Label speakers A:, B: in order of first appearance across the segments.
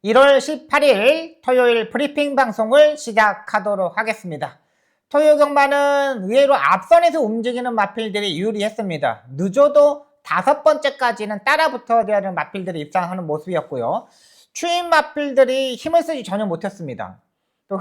A: 1월 18일 토요일 브리핑 방송을 시작하도록 하겠습니다. 토요 경마는 의외로 앞선에서 움직이는 마필들이 유리했습니다. 늦어도 5번째까지는 따라붙어야 되는 마필들이 입상하는 모습이었고요. 추임 마필들이 힘을 쓰지 전혀 못했습니다. 또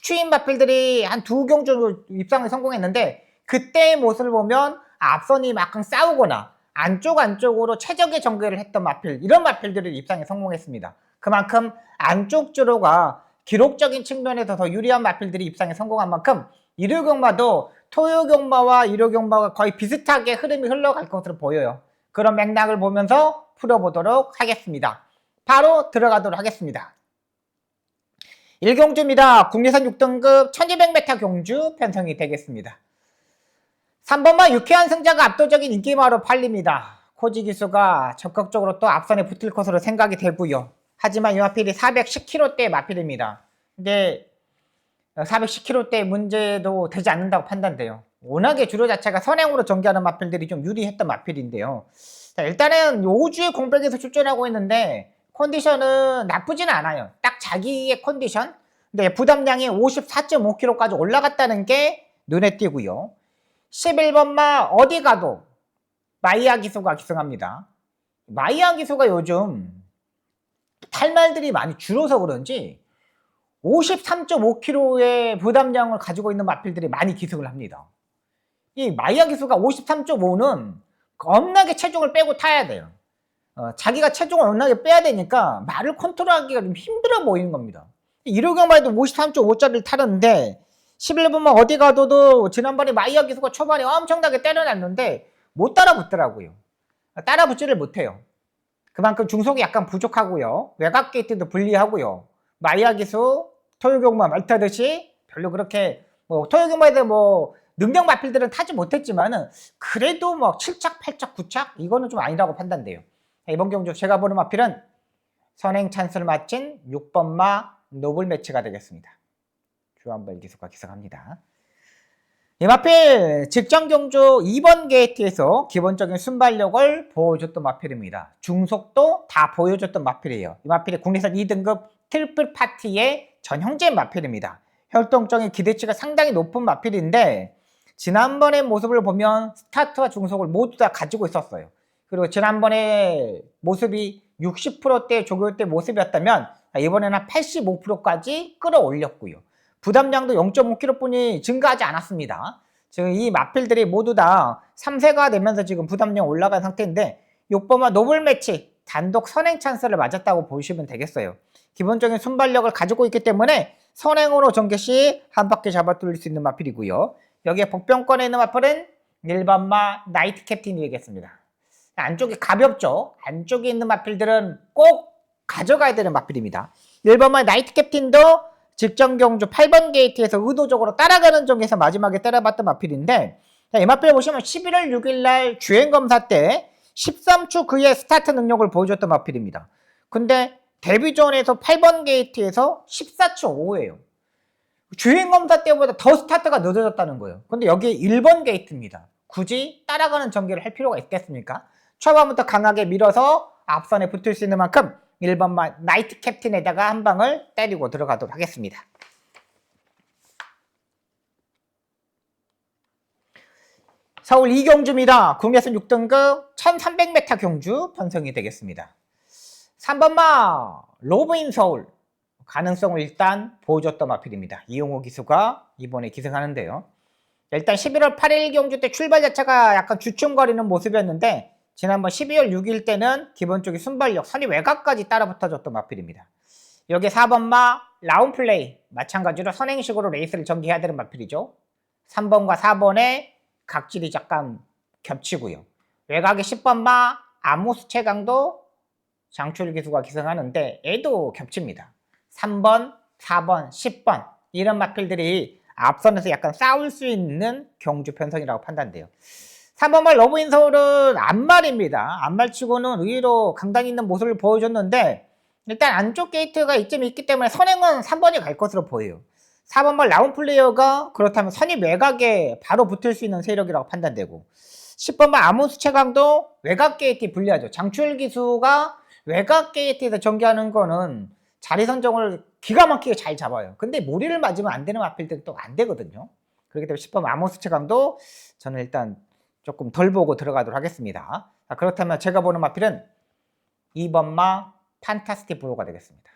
A: 추임 마필들이 한 2경주 정도 입상에 성공했는데 그때의 모습을 보면 앞선이 막강 싸우거나 안쪽으로 최적의 전개를 했던 마필, 이런 마필들이 입상에 성공했습니다. 그만큼 안쪽 주로가 기록적인 측면에서 더 유리한 마필들이 입상에 성공한 만큼 일요경마도 토요경마와 일요경마가 거의 비슷하게 흐름이 흘러갈 것으로 보여요. 그런 맥락을 보면서 풀어보도록 하겠습니다. 바로 들어가도록 하겠습니다. 1경주입니다. 국내산 6등급 1200m 경주 편성이 되겠습니다. 3번마 유쾌한 승자가 압도적인 인기마로 팔립니다. 코지 기수가 적극적으로 또 앞선에 붙을 것으로 생각이 되고요. 하지만 이 마필이 410kg대의 마필입니다. 근데 410kg대 문제도 되지 않는다고 판단돼요. 워낙에 주로 자체가 선행으로 전개하는 마필들이 좀 유리했던 마필인데요. 자, 일단은 5주에 공백에서 출전하고 있는데 컨디션은 나쁘지는 않아요. 딱 자기의 컨디션. 근데 부담량이 54.5kg까지 올라갔다는 게 눈에 띄고요. 11번마 어디 가도 마이야 기수가 기승합니다. 마이야 기수가 요즘 탈말들이 많이 줄어서 그런지 53.5kg의 부담량을 가지고 있는 마필들이 많이 기승을 합니다. 이 마이야 기수가 53.5는 겁나게 체중을 빼고 타야 돼요. 자기가 체중을 워낙에 빼야 되니까 말을 컨트롤하기가 좀 힘들어 보이는 겁니다. 이러경마에도 53.5짜리를 타는데 11번만 어디 가도 지난번에 마이야 기수가 초반에 엄청나게 때려놨는데 못 따라붙더라고요. 따라붙지를 못해요. 그만큼 중속이 약간 부족하고요. 외곽 게이트도 불리하고요. 마이야 기수, 토요경마 말타듯이 별로 그렇게 토요경마에도 능력 마필들은 타지 못했지만은 그래도 7착, 8착, 9착 이거는 좀 아니라고 판단돼요. 이번 경주 제가 보는 마필은 선행 찬스를 마친 6번마 노블 매치가 되겠습니다. 주한벌 기수가 기승합니다. 이 마필 직전 경주 2번 게이트에서 기본적인 순발력을 보여줬던 마필입니다. 중속도 다 보여줬던 마필이에요. 이 마필이 국내산 2등급 트리플 파티의 전형제 마필입니다. 활동적인 기대치가 상당히 높은 마필인데 지난번의 모습을 보면 스타트와 중속을 모두 다 가지고 있었어요. 그리고 지난번에 모습이 60%대 조교대 모습이었다면 이번에는 한 85%까지 끌어올렸고요. 부담량도 0.5kg 뿐이 증가하지 않았습니다. 지금 이 마필들이 모두 다 3세가 되면서 지금 부담량 올라간 상태인데 6번마 노블 매치 단독 선행 찬스를 맞았다고 보시면 되겠어요. 기본적인 순발력을 가지고 있기 때문에 선행으로 전개 시 한 바퀴 잡아 뚫릴 수 있는 마필이고요. 여기에 복병권에 있는 마필은 1번마 나이트 캡틴이 되겠습니다. 안쪽이 가볍죠. 안쪽에 있는 마필들은 꼭 가져가야 되는 마필입니다. 1번마 나이트 캡틴도 직전 경주 8번 게이트에서 의도적으로 따라가는 중에서 마지막에 때려봤던 마필인데 이 마필 보시면 11월 6일날 주행검사 때 13초 그의 스타트 능력을 보여줬던 마필입니다. 근데 데뷔전에서 8번 게이트에서 14초 5예요. 주행검사 때보다 더 스타트가 늦어졌다는 거예요. 근데 여기 1번 게이트입니다. 굳이 따라가는 전개를 할 필요가 있겠습니까? 초반부터 강하게 밀어서 앞선에 붙을 수 있는 만큼 1번만 나이트 캡틴에다가 한 방을 때리고 들어가도록 하겠습니다. 서울 2경주입니다. 국내선 6등급 1300m 경주 편성이 되겠습니다. 3번마 로브인 서울 가능성을 일단 보여줬던 마필입니다. 이용호 기수가 이번에 기승하는데요. 일단 11월 8일 경주 때 출발 자체가 약간 주춤거리는 모습이었는데 지난번 12월 6일 때는 기본적인 순발력, 선이 외곽까지 따라붙어줬던 마필입니다. 여기 4번마 라운플레이 마찬가지로 선행식으로 레이스를 전개해야 되는 마필이죠. 3번과 4번의 각질이 잠깐 겹치고요. 외곽에 10번마 아모스 최강도 장출 기수가 기승하는데 얘도 겹칩니다. 3번, 4번, 10번 이런 마필들이 앞선에서 약간 싸울 수 있는 경주 편성이라고 판단돼요. 3번말 러브인 서울은 안말입니다. 안말치고는 의외로 강단 있는 모습을 보여줬는데 일단 안쪽 게이트가 이점이 있기 때문에 선행은 3번이 갈 것으로 보여요. 4번말 라운 플레이어가 그렇다면 선입 외곽에 바로 붙을 수 있는 세력이라고 판단되고 10번말 아모스 최강도 외곽 게이트에 불리하죠. 장출 기수가 외곽 게이트에서 전개하는 거는 자리 선정을 기가 막히게 잘 잡아요. 근데 무리를 맞으면 안 되는 마필들이 또 안 되거든요. 그렇기 때문에 10번 아모스 최강도 저는 일단 조금 덜 보고 들어가도록 하겠습니다. 자, 그렇다면 제가 보는 마필은 2번 마 판타스틱 브로가 되겠습니다.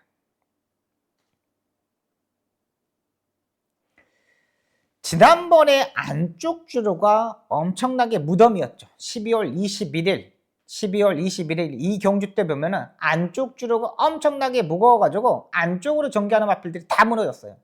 A: 지난번에 안쪽 주로가 엄청나게 무덤이었죠. 12월 21일 이 경주 때 보면은 안쪽 주로가 엄청나게 무거워가지고 안쪽으로 전개하는 마필들이 다 무너졌어요.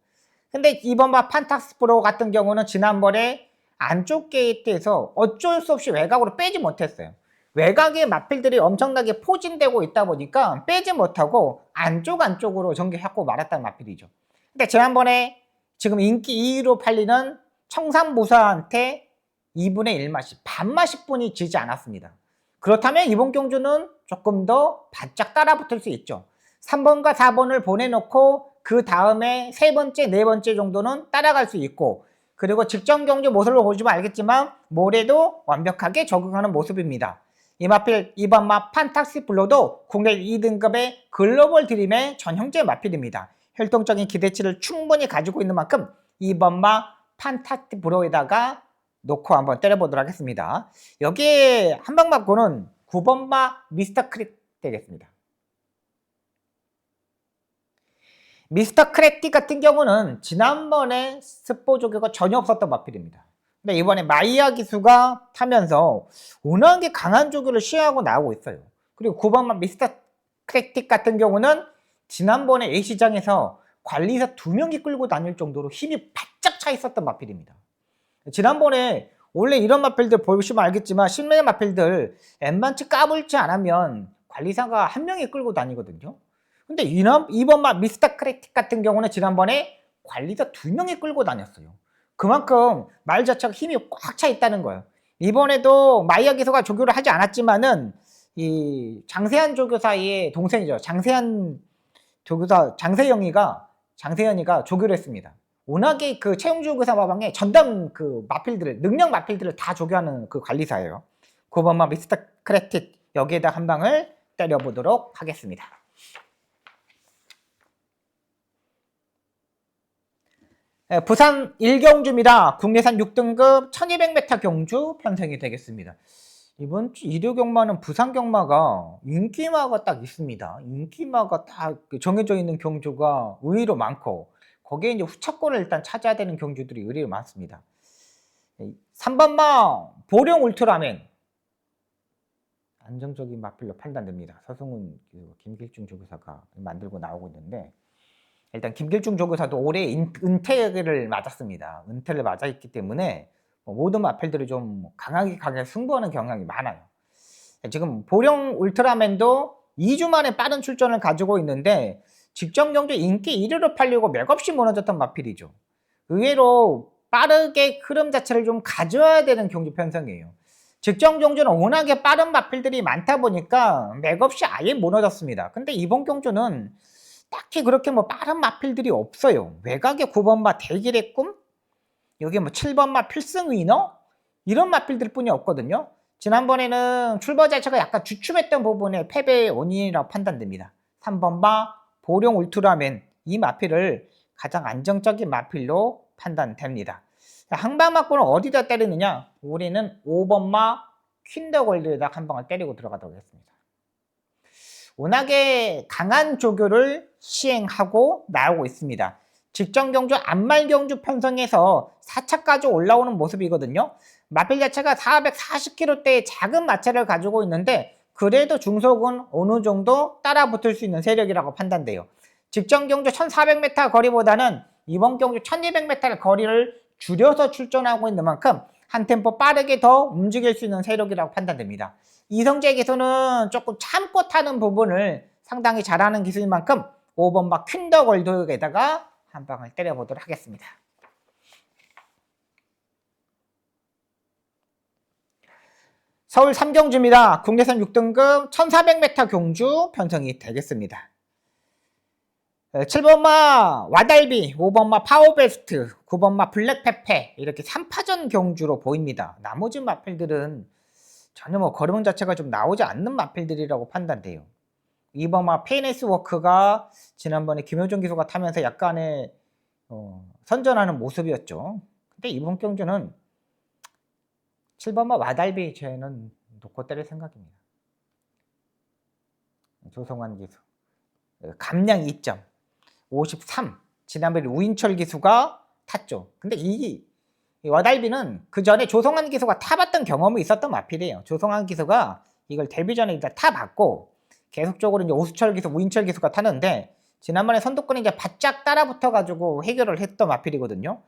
A: 근데 이번 마 판타스틱 브로 같은 경우는 지난번에 안쪽 게이트에서 어쩔 수 없이 외곽으로 빼지 못했어요. 외곽에 마필들이 엄청나게 포진되고 있다 보니까 빼지 못하고 안쪽으로 전개하고 말았다는 마필이죠. 근데 지난번에 지금 인기 2위로 팔리는 청산무사한테 2분의 1마씩, 반마씩 분이 지지 않았습니다. 그렇다면 이번 경주는 조금 더 바짝 따라붙을 수 있죠. 3번과 4번을 보내놓고 그 다음에 세 번째, 네 번째 정도는 따라갈 수 있고, 그리고 직전 경주 모습을 보시면 알겠지만 모레도 완벽하게 적응하는 모습입니다. 이 마필 이번 마 판타스틱 블로도 국내 2등급의 글로벌 드림의 전형제 마필입니다. 혈통적인 기대치를 충분히 가지고 있는 만큼 이번 마 판타스틱 브로에다가 놓고 한번 때려보도록 하겠습니다. 여기에 한 방 맞고는 9번 마 미스터 크릿 되겠습니다. 미스터 크레틱 같은 경우는 지난번에 스포 조교가 전혀 없었던 마필입니다. 근데 이번에 마이야 기수가 타면서 워낙에 강한 조교를 시행하고 나오고 있어요. 그리고 9번 마 미스터 크레틱 같은 경우는 지난번에 A시장에서 관리사 2명이 끌고 다닐 정도로 힘이 바짝 차 있었던 마필입니다. 지난번에 원래 이런 마필들 보시면 알겠지만 신뢰 마필들 엠반치 까불지 않으면 관리사가 한 명이 끌고 다니거든요. 근데 이번 마 미스터 크레틱 같은 경우는 지난번에 관리사 2명이 끌고 다녔어요. 그만큼 말 자체가 힘이 꽉 차 있다는 거예요. 이번에도 마이야 기소가 조교를 하지 않았지만은 이 장세한 조교사의 동생이죠. 장세현이가 조교를 했습니다. 워낙에 그 채용주 교사 마방에 전담 그 마필들을, 능력 마필들을 다 조교하는 그 관리사예요. 9번마 미스터 크레틱 여기에다 한 방을 때려보도록 하겠습니다. 부산 1경주입니다. 국내산 6등급 1200m 경주 편성이 되겠습니다. 이번 주 일요 경마는 부산 경마가 인기마가 딱 있습니다. 인기마가 딱 정해져 있는 경주가 의외로 많고 거기에 이제 후차권을 일단 차지해야 되는 경주들이 의외로 많습니다. 3번마 보령 울트라맨 안정적인 마필로 판단됩니다. 서승훈 김길중 조교사가 만들고 나오고 있는데 일단 김길중 조교사도 올해 은퇴를 맞았습니다. 은퇴를 맞아 있기 때문에 모든 마필들이 좀 강하게 승부하는 경향이 많아요. 지금 보령 울트라맨도 2주 만에 빠른 출전을 가지고 있는데 직전 경주 인기 1위로 팔리고 맥없이 무너졌던 마필이죠. 의외로 빠르게 흐름 자체를 좀 가져야 되는 경주 편성이에요. 직전 경주는 워낙에 빠른 마필들이 많다 보니까 맥없이 아예 무너졌습니다. 근데 이번 경주는 딱히 그렇게 뭐 빠른 마필들이 없어요. 외곽에 9번마 대길의 꿈, 여기 뭐 7번마 필승 위너 이런 마필들 뿐이 없거든요. 지난번에는 출발 자체가 약간 주춤했던 부분에 패배의 원인이라고 판단됩니다. 3번마 보령 울트라맨 이 마필을 가장 안정적인 마필로 판단됩니다. 한 방 맞고는 어디다 때리느냐? 우리는 5번마 퀸더골드에다 한 방을 때리고 들어가도록 하겠습니다. 워낙에 강한 조교를 시행하고 나오고 있습니다. 직전 경주, 앞말 경주 편성에서 4차까지 올라오는 모습이거든요. 마필 자체가 440kg대의 작은 마찰을 가지고 있는데 그래도 중속은 어느 정도 따라붙을 수 있는 세력이라고 판단돼요. 직전 경주 1400m 거리보다는 이번 경주 1200m 거리를 줄여서 출전하고 있는 만큼 한 템포 빠르게 더 움직일 수 있는 세력이라고 판단됩니다. 이성재 기수는 조금 참고 타는 부분을 상당히 잘하는 기수인 만큼 5번마 퀸더골드에다가 한 방을 때려보도록 하겠습니다. 서울 3경주입니다. 국내산 6등급 1400m 경주 편성이 되겠습니다. 7번마 와달비, 5번마 파워베스트, 9번마 블랙페페 이렇게 3파전 경주로 보입니다. 나머지 마필들은 전혀 뭐 걸음 자체가 좀 나오지 않는 마필들이라고 판단돼요. 이번 페이네스 워크가 지난번에 김효정 기수가 타면서 약간의 선전하는 모습이었죠. 근데 이번 경주는 7번마 와달비 저는 놓고 때릴 생각입니다. 조성환 기수 감량 2점 53 지난번에 우인철 기수가 탔죠. 근데 이 와달비는 그 전에 조성환 기수가 타봤던 경험이 있었던 마필이에요. 조성환 기수가 이걸 데뷔 전에 일단 타봤고 계속적으로 이제 오수철 기수, 우인철 기수가 타는데 지난번에 선두권에 이제 바짝 따라붙어가지고 해결을 했던 마필이거든요.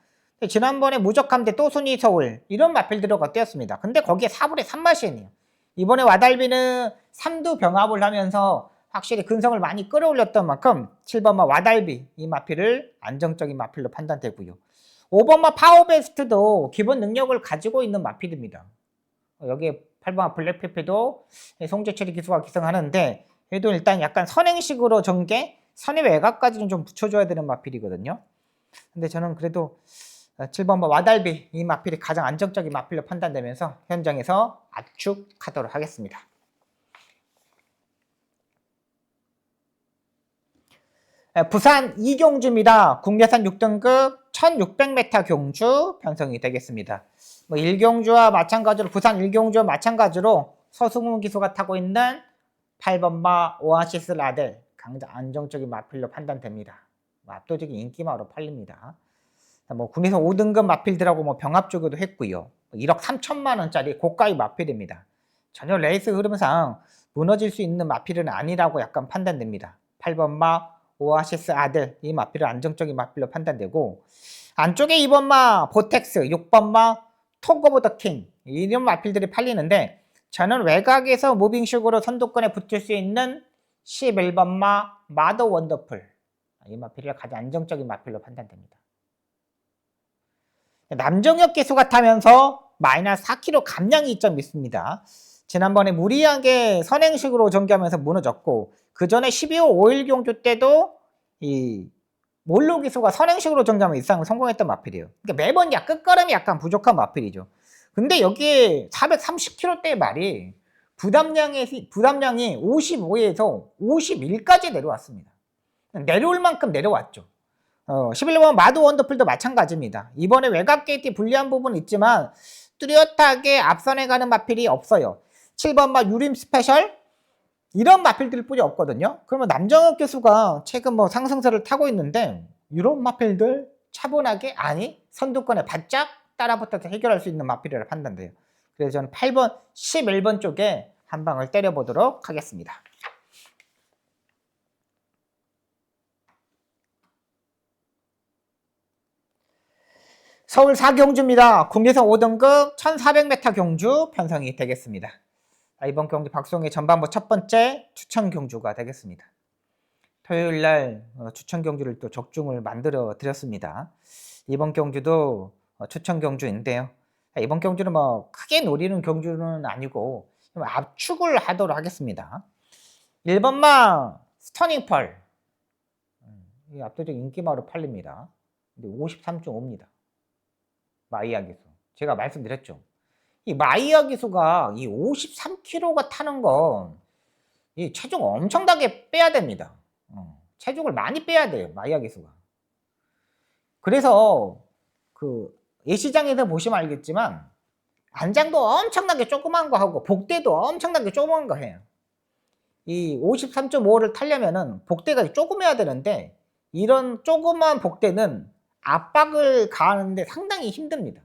A: 지난번에 무적함대 또 순위 서울 이런 마필들과 뛰었습니다. 근데 거기에 4분의 3마신이에요. 이번에 와달비는 3두 병합을 하면서 확실히 근성을 많이 끌어올렸던 만큼 7번마 와달비 이 마필을 안정적인 마필로 판단되고요. 5번마 파워베스트도 기본 능력을 가지고 있는 마필입니다. 여기에 8번마 블랙페페도 송재철이 기수가 기승하는데 얘도 일단 약간 선행식으로 전개, 선의 외곽까지는 좀 붙여줘야 되는 마필이거든요. 근데 저는 그래도 7번마 와달비 이 마필이 가장 안정적인 마필로 판단되면서 현장에서 압축하도록 하겠습니다. 부산 2경주입니다. 국내산 6등급 1600m 경주 편성이 되겠습니다. 1경주와 마찬가지로 부산 1경주와 마찬가지로 서승훈 기수가 타고 있는 8번마 오아시스 라델 강자 안정적인 마필로 판단됩니다. 압도적인 인기마로 팔립니다. 국내산 5등급 마필들하고 병합 조교도 했고요. 1억 3천만 원짜리 고가의 마필입니다. 전혀 레이스 흐름상 무너질 수 있는 마필은 아니라고 약간 판단됩니다. 8번마 오아시스 아들 이 마필은 안정적인 마필로 판단되고 안쪽에 2번마 보텍스 6번마 톡 오브 더 킹 이런 마필들이 팔리는데 저는 외곽에서 무빙식으로 선두권에 붙을 수 있는 11번마 마더 원더풀 이 마필이 가장 안정적인 마필로 판단됩니다. 남정혁 기수가 타면서 마이너스 4kg 감량이 2점 있습니다. 지난번에 무리하게 선행식으로 전개하면서 무너졌고 그 전에 12호 5일 경주 때도 이 몰로 기수가 선행식으로 전개하면 이상을 성공했던 마필이에요. 그러니까 매번 끝걸음이 약간 부족한 마필이죠. 근데 여기에 430kg대의 말이 부담량이 55에서 51까지 내려왔습니다. 내려올 만큼 내려왔죠. 11번 마드 원더풀도 마찬가지입니다. 이번에 외곽 게이트 불리한 부분은 있지만 뚜렷하게 앞선에 가는 마필이 없어요. 7번마 유림 스페셜 이런 마필들 뿐이 없거든요. 그러면 남정혁 교수가 최근 상승세를 타고 있는데 이런 마필들 차분하게 선두권에 바짝 따라붙어서 해결할 수 있는 마필이라 판단돼요. 그래서 저는 8번, 11번 쪽에 한 방을 때려보도록 하겠습니다. 서울 4경주입니다. 국내선 5등급 1400m 경주 편성이 되겠습니다. 이번 경주 박송의 전반부 첫 번째 추천 경주가 되겠습니다. 토요일날 추천 경주를 또 적중을 만들어 드렸습니다. 이번 경주도 추천 경주인데요. 이번 경주는 크게 노리는 경주는 아니고 압축을 하도록 하겠습니다. 1번마 스터닝펄 압도적 인기마로 팔립니다. 근데 53.5입니다. 마이야 기수. 제가 말씀드렸죠. 이 마이야 기수가 이 53kg가 타는 건 이 체중 엄청나게 빼야 됩니다. 체중을 많이 빼야 돼요. 마이야 기수가. 그래서 예시장에서 보시면 알겠지만 안장도 엄청나게 조그만 거 하고 복대도 엄청나게 조그만 거 해요. 이 53.5를 타려면은 복대가 조그매야 되는데 이런 조그만 복대는 압박을 가하는데 상당히 힘듭니다.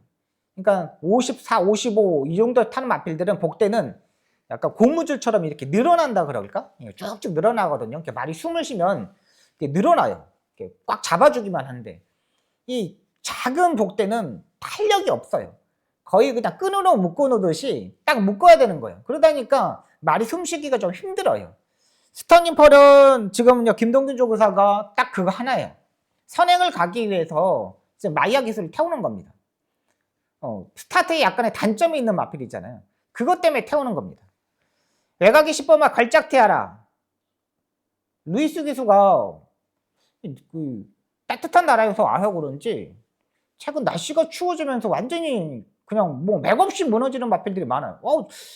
A: 그러니까 54, 55 이 정도 타는 마필들은 복대는 약간 고무줄처럼 이렇게 늘어난다 그럴까? 쭉쭉 늘어나거든요. 이렇게 말이 숨을 쉬면 이렇게 늘어나요. 이렇게 꽉 잡아주기만 하는데 이 작은 복대는 탄력이 없어요. 거의 그냥 끈으로 묶어 놓듯이 딱 묶어야 되는 거예요. 그러다 보니까 말이 숨쉬기가 좀 힘들어요. 스터닝펄은 지금요 김동균 조교사가 딱 그거 하나예요. 선행을 가기 위해서 마이야 기술을 태우는 겁니다. 스타트에 약간의 단점이 있는 마필 있잖아요. 그것 때문에 태우는 겁니다. 외곽이 10번마 걸작티아라 루이스 기수가 따뜻한 나라에서 와서 그런지 최근 날씨가 추워지면서 완전히 그냥 맥없이 무너지는 마필들이 많아요.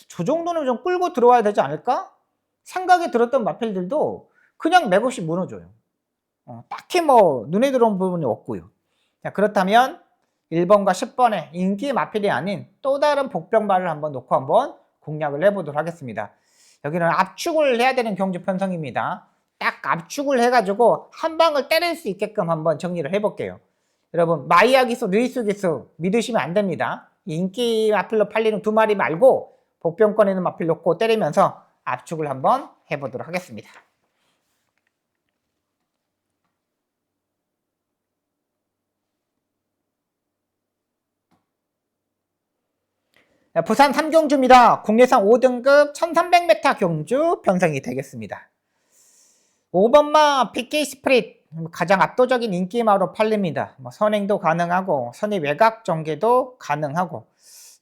A: 저 정도는 좀 끌고 들어와야 되지 않을까? 생각이 들었던 마필들도 그냥 맥없이 무너져요. 딱히 뭐 눈에 들어온 부분이 없고요. 자, 그렇다면 1번과 10번의 인기 마필이 아닌 또 다른 복병발을 한번 놓고 한번 공략을 해보도록 하겠습니다. 여기는 압축을 해야 되는 경주 편성입니다. 딱 압축을 해가지고 한 방을 때릴 수 있게끔 한번 정리를 해볼게요. 여러분, 마이야 기수, 루이스 기수 믿으시면 안 됩니다. 인기 마필로 팔리는 두 마리 말고 복병권에는 마필 놓고 때리면서 압축을 한번 해보도록 하겠습니다. 부산 3경주입니다. 국내산 5등급 1300m 경주 편성이 되겠습니다. 5번마 PK 스프릿 가장 압도적인 인기마로 팔립니다. 선행도 가능하고 선의 외곽 전개도 가능하고,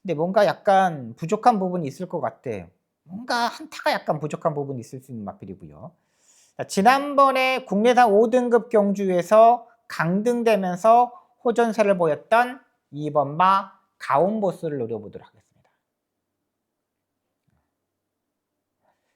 A: 근데 뭔가 약간 부족한 부분이 있을 것 같아요. 뭔가 한타가 약간 부족한 부분이 있을 수 있는 마필이고요. 지난번에 국내산 5등급 경주에서 강등되면서 호전세를 보였던 2번마 가온보스를 노려보도록 하겠습니다.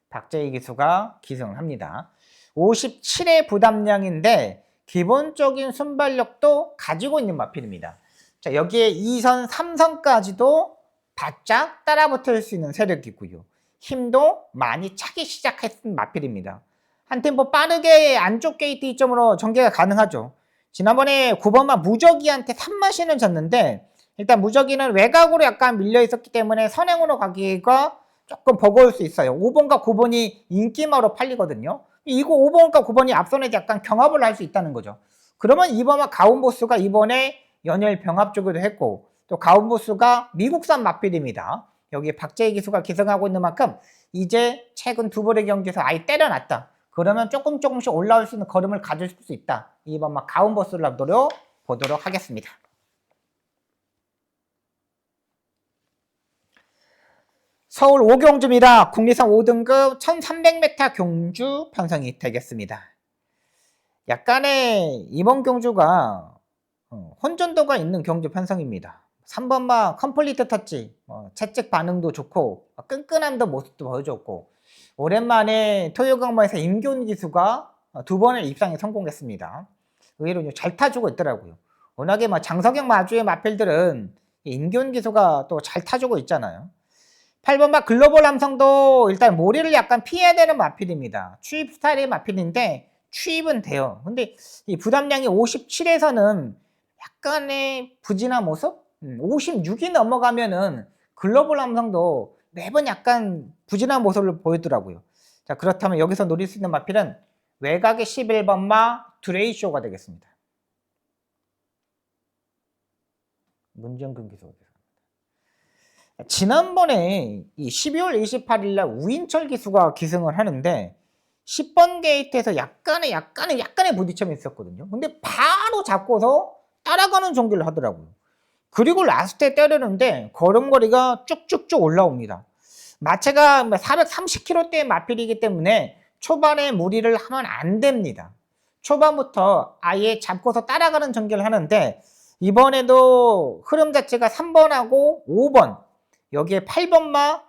A: 박재희 기수가 기승을 합니다. 57의 부담량인데 기본적인 순발력도 가지고 있는 마필입니다. 자, 여기에 2선, 3선까지도 바짝 따라붙을 수 있는 세력이고요. 힘도 많이 차기 시작했던 마필입니다. 한 템포 빠르게 안쪽 게이트 이점으로 전개가 가능하죠. 지난번에 9번만 무적이한테 3마신을 졌는데 일단 무적이는 외곽으로 약간 밀려 있었기 때문에 선행으로 가기가 조금 버거울 수 있어요. 5번과 9번이 인기마로 팔리거든요. 이거 5번과 9번이 앞선에서 약간 경합을 할 수 있다는 거죠. 그러면 2번과 가온보스가 이번에 연일 병합 주기도 했고, 또 가온보스가 미국산 마필입니다. 여기 박재희 기수가 기승하고 있는 만큼 이제 최근 두 번의 경기에서 아예 때려놨다. 그러면 조금씩 올라올 수 있는 걸음을 가질 수 있다. 2번만 가온보스를 노려보도록 하겠습니다. 서울 5경주입니다. 국내산 5등급 1300m 경주 편성이 되겠습니다. 약간의 이번 경주가 혼전도가 있는 경주 편성입니다. 3번마 컴플리트 터치, 채찍 반응도 좋고 끈끈함도 모습도 보여줬고, 오랜만에 토요강마에서 임교훈 기수가 두 번의 입상에 성공했습니다. 의외로 잘 타주고 있더라고요. 워낙에 장성형 마주의 마필들은 임교훈 기수가 또 잘 타주고 있잖아요. 8번마 글로벌 함성도 일단 모리를 약간 피해야 되는 마필입니다. 추입 스타일의 마필인데 추입은 돼요. 근데 이 부담량이 57에서는 약간의 부진한 모습? 56이 넘어가면은 글로벌 함성도 매번 약간 부진한 모습을 보이더라고요. 자, 그렇다면 여기서 노릴 수 있는 마필은 외곽의 11번마 드레이쇼가 되겠습니다. 문정근 기수가 되겠습니다. 지난번에 이 12월 28일 날 우인철 기수가 기승을 하는데 10번 게이트에서 약간의 부딪힘이 있었거든요. 근데 바로 잡고서 따라가는 전개를 하더라고요. 그리고 라스트에 때리는데 걸음걸이가 쭉쭉쭉 올라옵니다. 마체가 430kg대의 마필이기 때문에 초반에 무리를 하면 안 됩니다. 초반부터 아예 잡고서 따라가는 전개를 하는데 이번에도 흐름 자체가 3번하고 5번, 여기에 8번마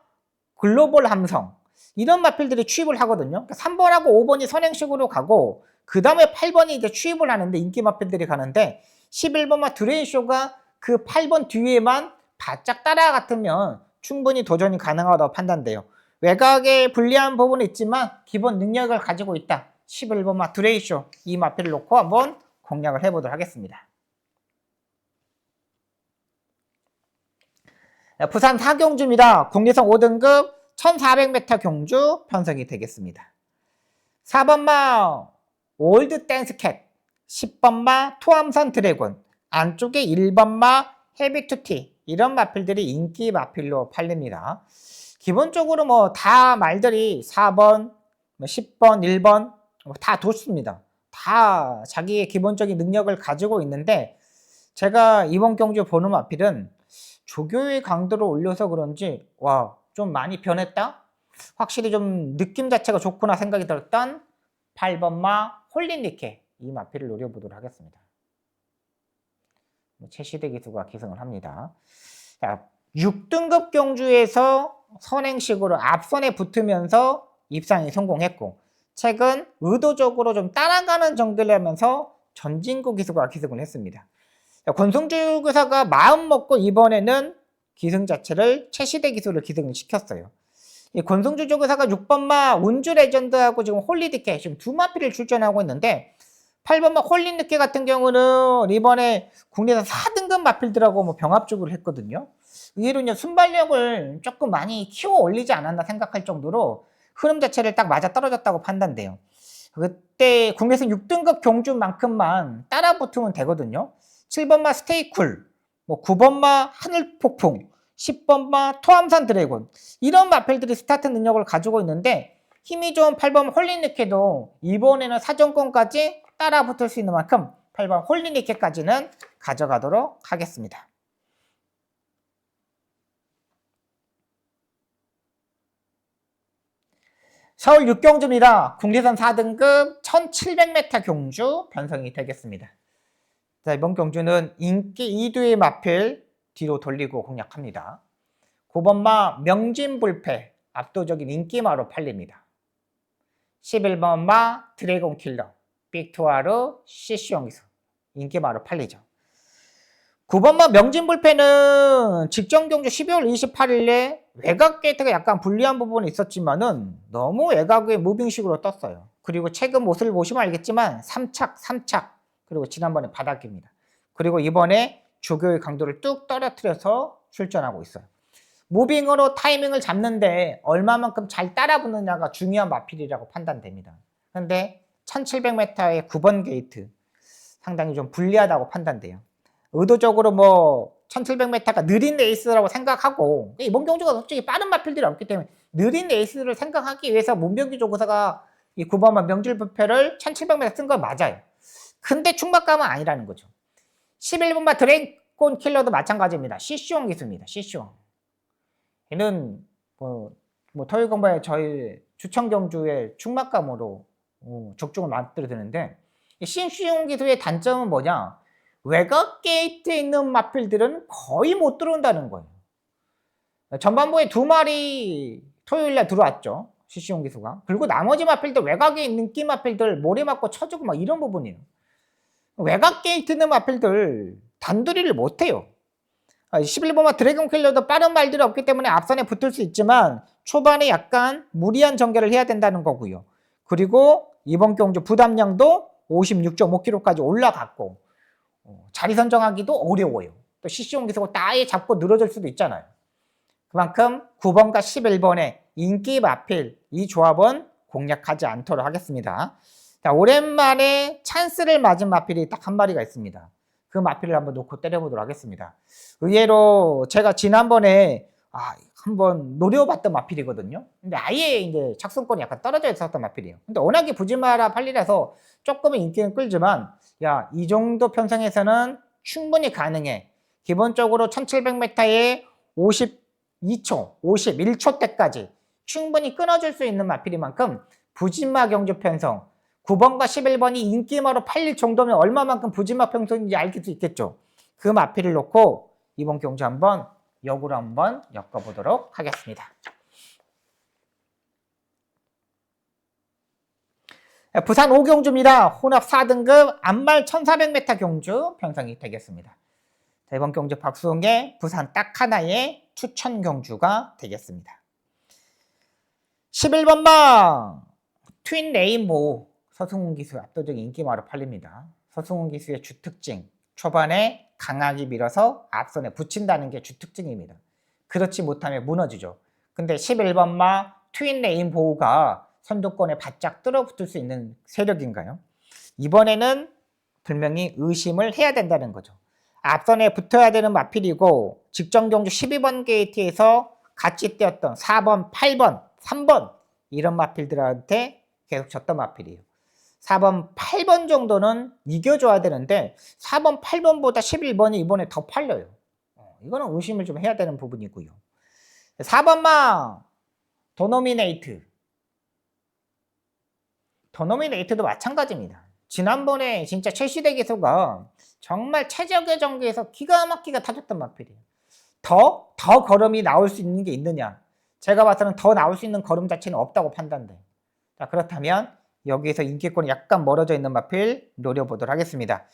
A: 글로벌 함성, 이런 마필들이 추입을 하거든요. 3번하고 5번이 선행식으로 가고 그 다음에 8번이 이제 추입을 하는데 인기 마필들이 가는데 11번마 드레이쇼가 그 8번 뒤에만 바짝 따라갔으면 충분히 도전이 가능하다고 판단돼요. 외곽에 불리한 부분은 있지만 기본 능력을 가지고 있다. 11번마 드레이쇼, 이 마필을 놓고 한번 공략을 해보도록 하겠습니다. 부산 4경주입니다. 국내선 5등급 1400m 경주 편성이 되겠습니다. 4번마 올드 댄스캣, 10번마 투암선 드래곤, 안쪽에 1번마 헤비투티, 이런 마필들이 인기 마필로 팔립니다. 기본적으로 다 말들이 4번, 10번, 1번 다 좋습니다. 다 자기의 기본적인 능력을 가지고 있는데 제가 이번 경주 보는 마필은 조교의 강도를 올려서 그런지 좀 많이 변했다? 확실히 좀 느낌 자체가 좋구나 생각이 들었던 8번마 홀린리케, 이 마필을 노려보도록 하겠습니다. 최시대 기수가 기승을 합니다. 자, 6등급 경주에서 선행식으로 앞선에 붙으면서 입상에 성공했고, 최근 의도적으로 좀 따라가는 정도를 하면서 전진구 기수가 기승을 했습니다. 권성주 교사가 마음 먹고 이번에는 기승 자체를 최시대 기수를 기승을 시켰어요. 이 권성주 조교사가 6번마 운주 레전드하고 지금 홀리드케 지금 두 마필을 출전하고 있는데, 8번마 홀리드케 같은 경우는 이번에 국내에서 4등급 마필들하고 뭐 병합적으로 했거든요. 의외로 이제 순발력을 조금 많이 키워 올리지 않았나 생각할 정도로 흐름 자체를 딱 맞아 떨어졌다고 판단돼요. 그때 국내에서 6등급 경주만큼만 따라 붙으면 되거든요. 7번마 스테이쿨, 뭐 9번마 하늘폭풍, 10번마 토암산 드래곤, 이런 마필들이 스타트 능력을 가지고 있는데, 힘이 좋은 8번 홀리니케도 이번에는 사정권까지 따라 붙을 수 있는 만큼 8번 홀리니케까지는 가져가도록 하겠습니다. 서울 6경주입니다. 국내선 4등급 1700m 경주 편성이 되겠습니다. 자, 이번 경주는 인기 2두의 마필 뒤로 돌리고 공략합니다. 9번마 명진불패 압도적인 인기마로 팔립니다. 11번마 드래곤킬러 빅투아르 CC형 기수 인기마로 팔리죠. 9번마 명진불패는 직전 경주 12월 28일에 외곽 게이트가 약간 불리한 부분이 있었지만은 너무 외곽의 무빙식으로 떴어요. 그리고 최근 모습을 보시면 알겠지만 3착 그리고 지난번에 바닥입니다. 그리고 이번에 조교의 강도를 뚝 떨어뜨려서 출전하고 있어요. 무빙으로 타이밍을 잡는데 얼마만큼 잘 따라붙느냐가 중요한 마필이라고 판단됩니다. 그런데 1700m의 9번 게이트 상당히 좀 불리하다고 판단돼요. 의도적으로 뭐 1700m가 느린 레이스라고 생각하고, 이번 경주가 솔직히 빠른 마필들이 없기 때문에 느린 레이스를 생각하기 위해서 문병기 조교사가 이 9번만 명질부패를 1700m 쓴 건 맞아요. 근데 충막감은 아니라는 거죠. 11번마 드래곤 킬러도 마찬가지입니다. CC형 기수입니다. CC형. 얘는 뭐 토요일 공부에 저희 추천 경주의 충막감으로 적중을 만들어드는데, 이 CC형 기수의 단점은 뭐냐? 외곽 게이트에 있는 마필들은 거의 못 들어온다는 거예요. 전반부에 2마리 토요일날 들어왔죠. CC형 기수가. 그리고 나머지 마필들, 외곽에 있는 끼 마필들 모래 맞고 쳐주고 막 이런 부분이에요. 외곽 게이트 있는 마필들 단두리를 못해요. 11번마 드래곤 킬러도 빠른 말들이 없기 때문에 앞선에 붙을 수 있지만 초반에 약간 무리한 전개를 해야 된다는 거고요. 그리고 이번 경주 부담량도 56.5kg까지 올라갔고, 자리 선정하기도 어려워요. 또 CC용 기수고 따에 잡고 늘어질 수도 있잖아요. 그만큼 9번과 11번의 인기 마필 이 조합은 공략하지 않도록 하겠습니다. 자, 오랜만에 찬스를 맞은 마필이 딱 한 마리가 있습니다. 그 마필을 한번 놓고 때려보도록 하겠습니다. 의외로 제가 지난번에 한번 노려봤던 마필이거든요. 근데 아예 이제 착승권이 약간 떨어져 있었던 마필이에요. 근데 워낙에 부지마라 팔리라서 조금은 인기는 끌지만, 야, 이 정도 편성에서는 충분히 가능해. 기본적으로 1700m에 52초, 51초 때까지 충분히 끊어줄 수 있는 마필인 만큼 부지마 경주 편성, 9번과 11번이 인기마로 팔릴 정도면 얼마만큼 부지마 편성인지 알 수 있겠죠. 그 마필을 놓고 이번 경주 한번 역으로 한번 엮어보도록 하겠습니다. 부산 5경주입니다. 혼합 4등급 안말 1400m 경주 편성이 되겠습니다. 자, 이번 경주 박수홍의 부산 딱 하나의 추천 경주가 되겠습니다. 11번방 트윈 레인보우 서승훈 기수 압도적인 인기마로 팔립니다. 서승훈 기수의 주특징, 초반에 강하게 밀어서 앞선에 붙인다는 게 주특징입니다. 그렇지 못하면 무너지죠. 근데 11번마 트윈 레인보우가 선두권에 바짝 뚫어붙을 수 있는 세력인가요? 이번에는 분명히 의심을 해야 된다는 거죠. 앞선에 붙어야 되는 마필이고, 직전 경주 12번 게이트에서 같이 뛰었던 4번, 8번, 3번 이런 마필들한테 계속 졌던 마필이에요. 4번, 8번 정도는 이겨줘야 되는데 4번, 8번보다 11번이 이번에 더 팔려요. 이거는 의심을 좀 해야 되는 부분이고요. 4번마 더노미네이트도 마찬가지입니다. 지난번에 진짜 최시대 기수가 정말 최적의 전개에서 기가 막히게 타줬던 마필이에요. 더 걸음이 나올 수 있는 게 있느냐? 제가 봐서는 더 나올 수 있는 걸음 자체는 없다고 판단돼. 자, 그렇다면 여기에서 인기권이 약간 멀어져 있는 마필 노려보도록 하겠습니다.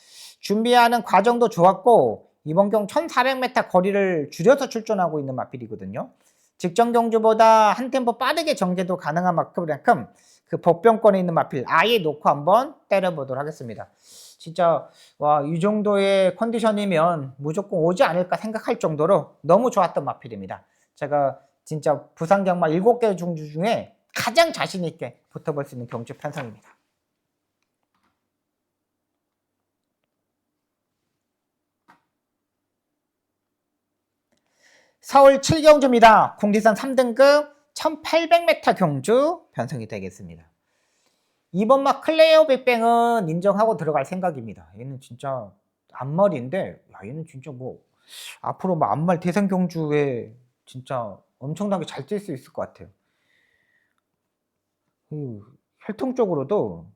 A: 준비하는 과정도 좋았고 이번 경 1400m 거리를 줄여서 출전하고 있는 마필이거든요. 직전 경주보다 한 템포 빠르게 전개도 가능한 만큼 그 복병권에 있는 마필 아예 놓고 한번 때려보도록 하겠습니다. 진짜 와, 이 정도의 컨디션이면 무조건 오지 않을까 생각할 정도로 너무 좋았던 마필입니다. 제가 진짜 부산 경마 7개 중주 중에 가장 자신 있게 붙어볼 수 있는 경주 편성입니다. 서울 7경주입니다. 국리선 3등급 1800m 경주 편성이 되겠습니다. 이번 막 클레어 빅뱅은 인정하고 들어갈 생각입니다. 얘는 진짜 앞말인데, 야, 얘는 진짜 뭐 앞으로 뭐 앞말 대상 경주에 진짜 엄청나게 잘 뛸 수 있을 것 같아요. 혈통적으로도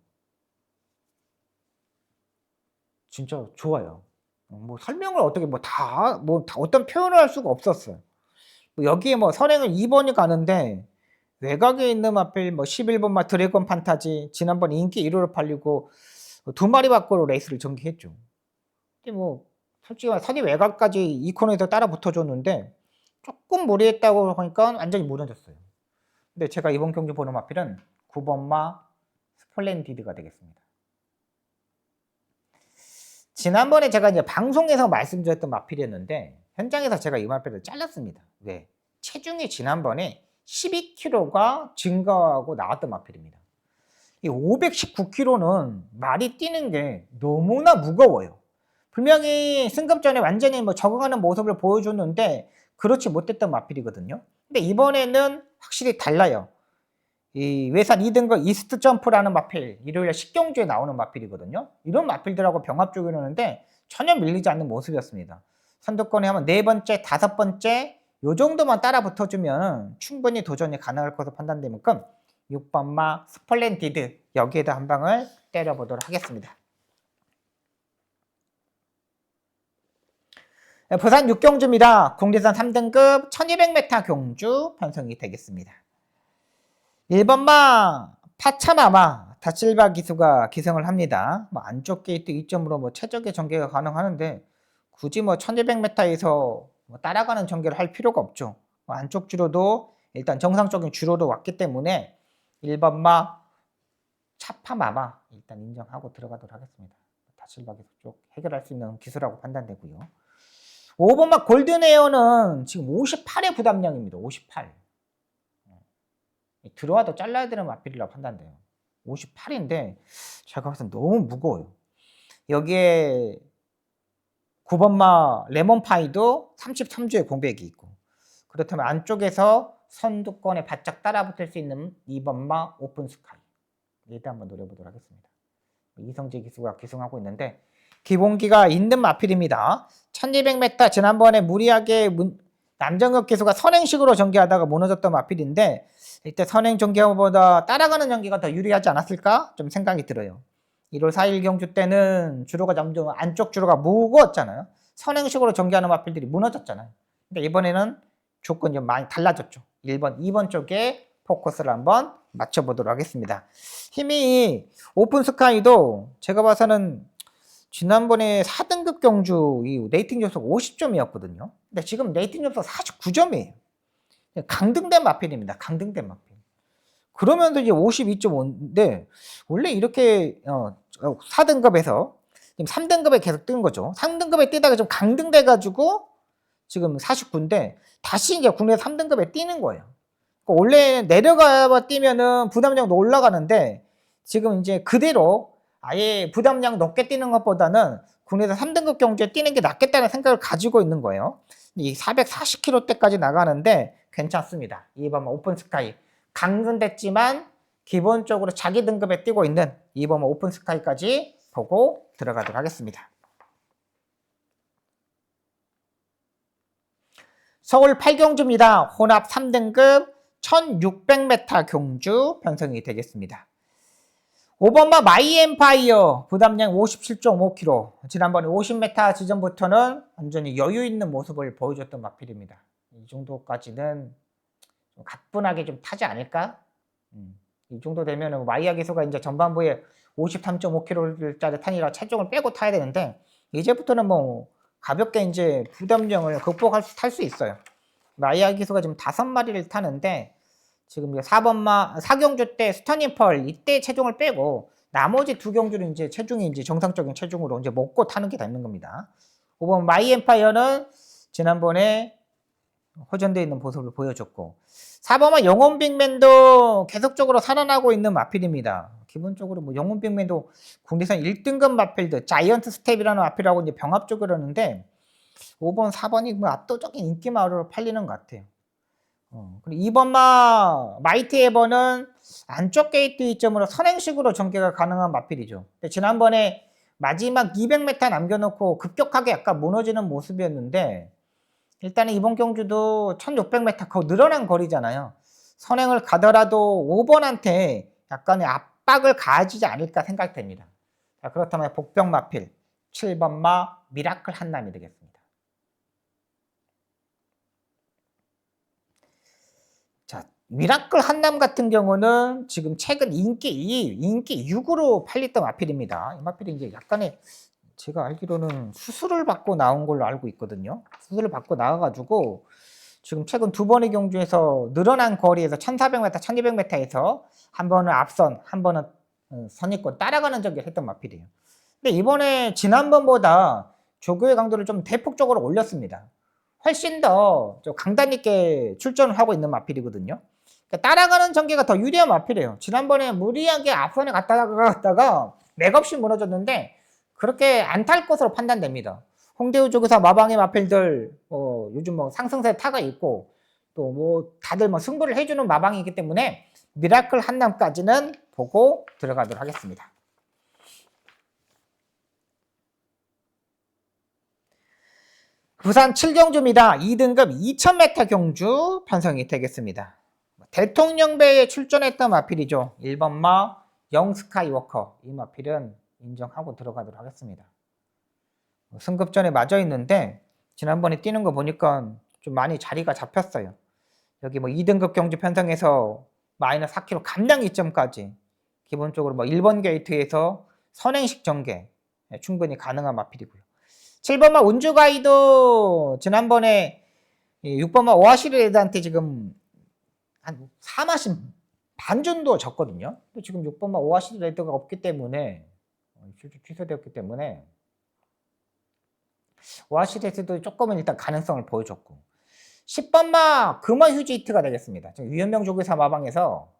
A: 진짜 좋아요. 뭐 설명을 어떻게 뭐 다 어떤 표현을 할 수가 없었어요. 여기에 뭐 선행은 2번이 가는데 외곽에 있는 마필 뭐 11번 마 드래곤 판타지 지난번 인기 1호로 팔리고 2마리 밖으로 레이스를 전개했죠. 근데 뭐 솔직히 말 선이 외곽까지 이 코너에서 따라 붙어줬는데 조금 무리했다고 하니까 완전히 무너졌어요. 근데 제가 이번 경기 보는 마필은 9번 마 스플렌디드가 되겠습니다. 지난번에 제가 이제 방송에서 말씀드렸던 마필이었는데 현장에서 제가 이 마필을 잘랐습니다. 왜? 체중이 지난번에 12kg가 증가하고 나왔던 마필입니다. 이 519kg는 말이 뛰는 게 너무나 무거워요. 분명히 승급 전에 완전히 뭐 적응하는 모습을 보여줬는데 그렇지 못했던 마필이거든요. 근데 이번에는 확실히 달라요. 이 외산 2등급 이스트 점프라는 마필, 일요일 10경주에 나오는 마필이거든요. 이런 마필들하고 병합 쪽이라는데 전혀 밀리지 않는 모습이었습니다. 선두권에 하면 4번째, 5번째 요 정도만 따라 붙어주면 충분히 도전이 가능할 것으로 판단될 만큼 6번 마 스플렌디드 여기에다 한 방을 때려보도록 하겠습니다. 부산 6경주입니다. 국리선 3등급 1200m 경주 편성이 되겠습니다. 1번 마 파차마마 다칠바 기수가 기승을 합니다. 뭐 안쪽 게이트 2점으로 뭐 최적의 전개가 가능하는데 굳이 뭐 1200m에서 뭐 따라가는 전개를 할 필요가 없죠. 뭐 안쪽 주로도 일단 정상적인 주로로 왔기 때문에 1번 마 차파마마 일단 인정하고 들어가도록 하겠습니다. 다칠바 기수 쪽 해결할 수 있는 기수라고 판단되고요. 5번 마 골든에어는 지금 58의 부담량입니다. 58. 들어와도 잘라야 되는 마필이라고 판단돼요. 58인데 제가 봤을 때 너무 무거워요. 여기에 9번마 레몬파이도 33주의 공백이 있고 그렇다면 안쪽에서 선두권에 바짝 따라붙을 수 있는 2번마 오픈스카이 얘도 한번 노려보도록 하겠습니다. 이성재 기수가 기승하고 있는데 기본기가 있는 마필입니다. 1200m 지난번에 무리하게 남정혁 기수가 선행식으로 전개하다가 무너졌던 마필인데 이때 선행 전개보다 따라가는 전개가 더 유리하지 않았을까 좀 생각이 들어요. 1월 4일 경주 때는 주로가 점점 안쪽 주로가 무거웠잖아요. 선행식으로 전개하는 마필들이 무너졌잖아요. 근데 이번에는 조건이 좀 많이 달라졌죠. 1번, 2번 쪽에 포커스를 한번 맞춰보도록 하겠습니다. 힘이 오픈스카이도 제가 봐서는 지난번에 4등급 경주 이 레이팅 접속 50점이었거든요. 근데 지금 레이팅 접속 49점이에요. 강등된 마필입니다. 강등된 마필. 그러면도 이제 52.5인데 원래 이렇게 4등급에서 지금 3등급에 계속 뜬 거죠. 3등급에 뛰다가 좀 강등돼 가지고 지금 49인데 다시 이제 국내 3등급에 뛰는 거예요. 그러니까 원래 내려가 뛰면은 부담량도 올라가는데 지금 이제 그대로 아예 부담량 높게 뛰는 것보다는 국내에서 3등급 경주에 뛰는 게 낫겠다는 생각을 가지고 있는 거예요. 이 440km대까지 나가는데 괜찮습니다. 2번 오픈스카이 강등됐지만 기본적으로 자기 등급에 뛰고 있는 2번 오픈스카이까지 보고 들어가도록 하겠습니다. 서울 8경주입니다. 혼합 3등급 1600m 경주 편성이 되겠습니다. 5번마 마이엠파이어 부담량 57.5kg 지난번에 50m 지점부터는 완전히 여유 있는 모습을 보여줬던 마필입니다. 이 정도까지는 좀 가뿐하게 좀 타지 않을까? 이 정도 되면은 마이야 기수가 이제 전반부에 53.5kg짜리 탄이라 체중을 빼고 타야 되는데 이제부터는 뭐 가볍게 이제 부담력을 극복할 탈 수 있어요. 마이야 기수가 지금 5마리를 타는데 지금 4번마 4경주 때 스터닝펄 이때 체중을 빼고 나머지 2경주는 이제 체중이 이제 정상적인 체중으로 이제 먹고 타는 게 되는 겁니다. 5번 마이 엠파이어는 지난번에 호전되어 있는 모습을 보여줬고 4번마 영혼 빅맨도 계속적으로 살아나고 있는 마필입니다. 기본적으로 뭐 영혼 빅맨도 국내산 1등급 마필들 자이언트 스텝이라는 마필하고 이제 병합적으로 하는데 5번, 4번이 뭐 압도적인 인기마로 팔리는 것 같아요. 그리고 2번마 마이티 에버는 안쪽 게이트 이점으로 선행식으로 전개가 가능한 마필이죠. 근데 지난번에 마지막 200m 남겨놓고 급격하게 약간 무너지는 모습이었는데 일단은 이번 경주도 1600m 거 늘어난 거리잖아요. 선행을 가더라도 5번한테 약간의 압박을 가해지지 않을까 생각됩니다. 자, 그렇다면 복병 마필 7번마 미라클 한남이 되겠습니다. 자, 미라클 한남 같은 경우는 지금 최근 인기 2, 인기 6으로 팔렸던 마필입니다. 이 마필이 이제 약간의 제가 알기로는 수술을 받고 나온 걸로 알고 있거든요. 수술을 받고 나와가지고 지금 최근 2번의 경주에서 늘어난 거리에서 1400m, 1200m에서 한 번은 앞선, 한 번은 선입권 따라가는 전개를 했던 마필이에요. 근데 이번에 지난번보다 조교의 강도를 좀 대폭적으로 올렸습니다. 훨씬 더 강단 있게 출전을 하고 있는 마필이거든요. 그러니까 따라가는 전개가 더 유리한 마필이에요. 지난번에 무리하게 앞선에 갔다가 맥없이 무너졌는데 그렇게 안 탈 것으로 판단됩니다. 홍대우 쪽에서 마방의 마필들 요즘 뭐 상승세에 타가 있고 또 뭐 다들 뭐 승부를 해주는 마방이기 때문에 미라클 한남까지는 보고 들어가도록 하겠습니다. 부산 7경주입니다. 2등급 2000m 경주 편성이 되겠습니다. 대통령배에 출전했던 마필이죠. 1번마 영스카이워커. 이 마필은 인정하고 들어가도록 하겠습니다. 승급전에 맞아 있는데 지난번에 뛰는 거 보니까 좀 많이 자리가 잡혔어요. 여기 뭐 2등급 경주 편성에서 마이너스 4kg 감량 이점까지 기본적으로 뭐 1번 게이트에서 선행식 전개 충분히 가능한 마필이고요. 7번마 운주가이도 지난번에 6번마 오아시르레드한테 지금 한 4마신 반 정도 졌거든요. 지금 6번마 오아시르레드가 없기 때문에 취소되었기 때문에 오아시르레드도 조금은 일단 가능성을 보여줬고 10번마 금화 휴지 히트가 되겠습니다. 지금 유현명 조교사 마방에서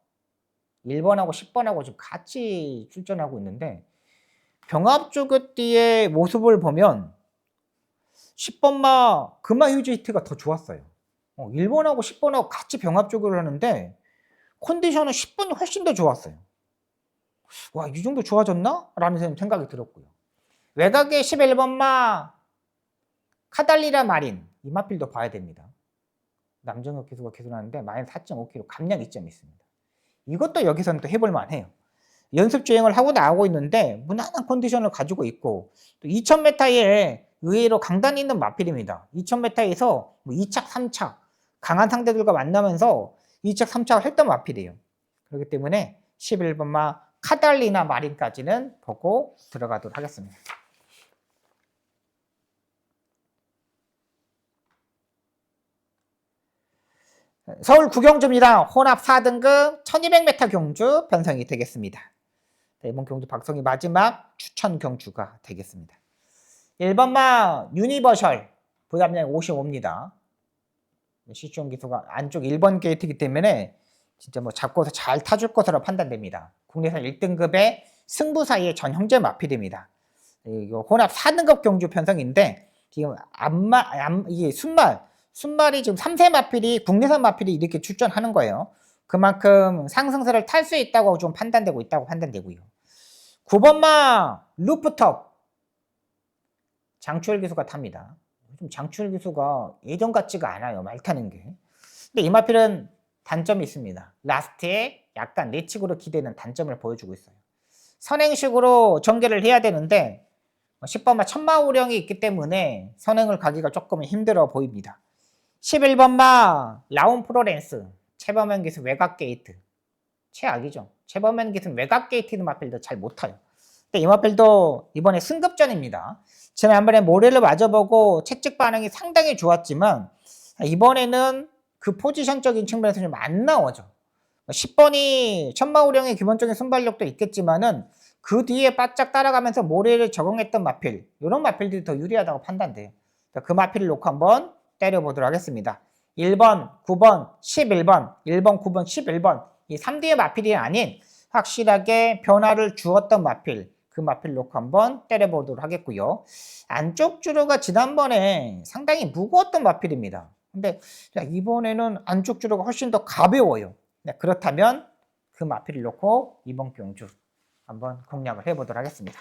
A: 1번하고 10번하고 지금 같이 출전하고 있는데 병합 조교띠의 모습을 보면 10번마 금화 휴지 히트가 더 좋았어요. 1번하고 10번하고 같이 병합 조교를 하는데 컨디션은 10번이 훨씬 더 좋았어요. 와, 이 정도 좋아졌나? 라는 생각이 들었고요. 외곽에 11번마 카달리라 마린 이 마필도 봐야 됩니다. 남정혁 기수가 기술하는데 마이너스 4.5kg 감량 이점이 있습니다. 이것도 여기서는 또 해볼만 해요. 연습 주행을 하고 나오고 있는데 무난한 컨디션을 가지고 있고 또 2000m에 의외로 강단이 있는 마필입니다. 2000m에서 뭐 2착, 3착 강한 상대들과 만나면서 2착, 3착을 했던 마필이에요. 그렇기 때문에 11번마 카달리나 마린까지는 보고 들어가도록 하겠습니다. 서울 9경주입니다. 혼합 4등급 1200m 경주 편성이 되겠습니다. 이번 경주 박성희 마지막 추천 경주가 되겠습니다. 1번마 유니버셜 부담량이 55입니다. 시추용 기수가 안쪽 1번 게이트이기 때문에 진짜 뭐 잡고서 잘 타줄 것으로 판단됩니다. 국내산 1등급의 승부사의 전 형제 마필입니다. 이거 혼합 4등급 경주 편성인데 지금 이게 순말이 지금 3세 마필이 국내산 마필이 이렇게 출전하는 거예요. 그만큼 상승세를 탈 수 있다고 좀 판단되고 있다고 판단되고요. 9번마 루프톱 장추열 기수가 탑니다. 요즘 장추열 기수가 예전 같지가 않아요. 말 타는 게. 근데 이 마필은 단점이 있습니다. 라스트에 약간 내측으로 기대는 단점을 보여주고 있어요. 선행식으로 전개를 해야 되는데 10번마 천마우령이 있기 때문에 선행을 가기가 조금 힘들어 보입니다. 11번마 라운 프로렌스 최범현 기수 외곽 게이트. 최악이죠. 최범현 기수 외곽 게이트 있는 마필도 잘 못 타요. 근데 이 마필도 이번에 승급전입니다. 지난번에 모래를 맞아보고 채찍 반응이 상당히 좋았지만 이번에는 그 포지션적인 측면에서 좀 안 나오죠. 10번이 천마우령의 기본적인 순발력도 있겠지만은 그 뒤에 바짝 따라가면서 모래를 적응했던 마필, 이런 마필들이 더 유리하다고 판단돼요. 그 마필을 놓고 한번 때려보도록 하겠습니다. 1번, 9번, 11번, 1번, 9번, 11번 이 3D의 마필이 아닌 확실하게 변화를 주었던 마필, 그 마필 놓고 한번 때려보도록 하겠고요. 안쪽 주로가 지난번에 상당히 무거웠던 마필입니다. 근데 이번에는 안쪽 주로가 훨씬 더 가벼워요. 그렇다면 그 마필을 놓고 이번 경주 한번 공략을 해보도록 하겠습니다.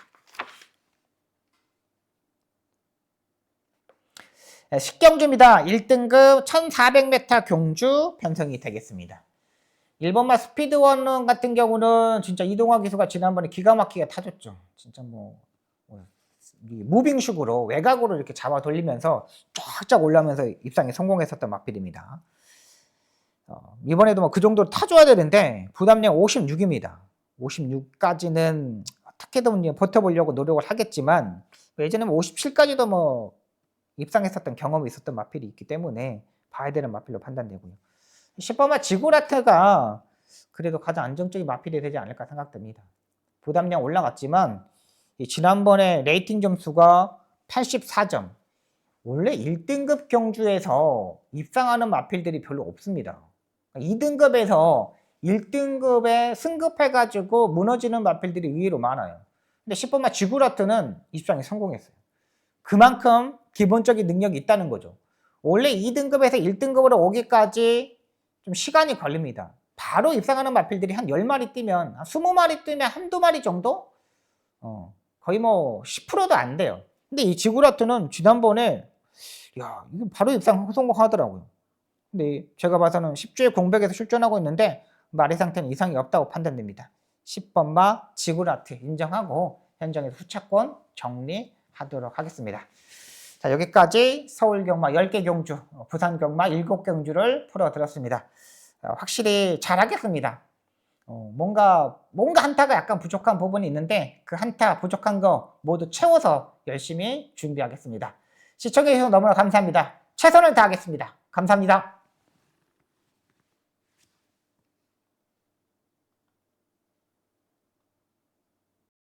A: 10경주입니다. 1등급 1400m 경주 편성이 되겠습니다. 1번마 스피드원 같은 경우는 진짜 이동화 기수가 지난번에 기가 막히게 타줬죠. 진짜 무빙식으로 외곽으로 이렇게 잡아 돌리면서 쫙쫙 올라오면서 입상에 성공했었던 마필입니다. 이번에도 그 정도로 타줘야 되는데 부담량 56입니다. 56까지는 어떻게든 버텨보려고 노력을 하겠지만 예전에 57까지도 입상했었던 경험이 있었던 마필이 있기 때문에 봐야 되는 마필로 판단되고요. 10번마 지구라트가 그래도 가장 안정적인 마필이 되지 않을까 생각됩니다. 부담량 올라갔지만 지난번에 레이팅 점수가 84점. 원래 1등급 경주에서 입상하는 마필들이 별로 없습니다. 2등급에서 1등급에 승급해가지고 무너지는 마필들이 의외로 많아요. 근데 10번마 지구라트는 입상에 성공했어요. 그만큼 기본적인 능력이 있다는 거죠. 원래 2등급에서 1등급으로 오기까지 좀 시간이 걸립니다. 바로 입상하는 마필들이 한 10마리 뛰면, 한 20마리 뛰면 한두 마리 정도? 거의 10%도 안 돼요. 근데 이 지구라트는 지난번에, 이거 바로 입상 성공하더라고요. 근데 제가 봐서는 10주의 공백에서 출전하고 있는데, 마리 상태는 이상이 없다고 판단됩니다. 10번마 지구라트 인정하고, 현장에서 후차권 정리하도록 하겠습니다. 자, 여기까지 서울 경마 10개 경주, 부산 경마 7경주를 풀어드렸습니다. 확실히 잘하겠습니다. 뭔가 한타가 약간 부족한 부분이 있는데 그 한타 부족한 거 모두 채워서 열심히 준비하겠습니다. 시청해주셔서 너무나 감사합니다. 최선을 다하겠습니다. 감사합니다.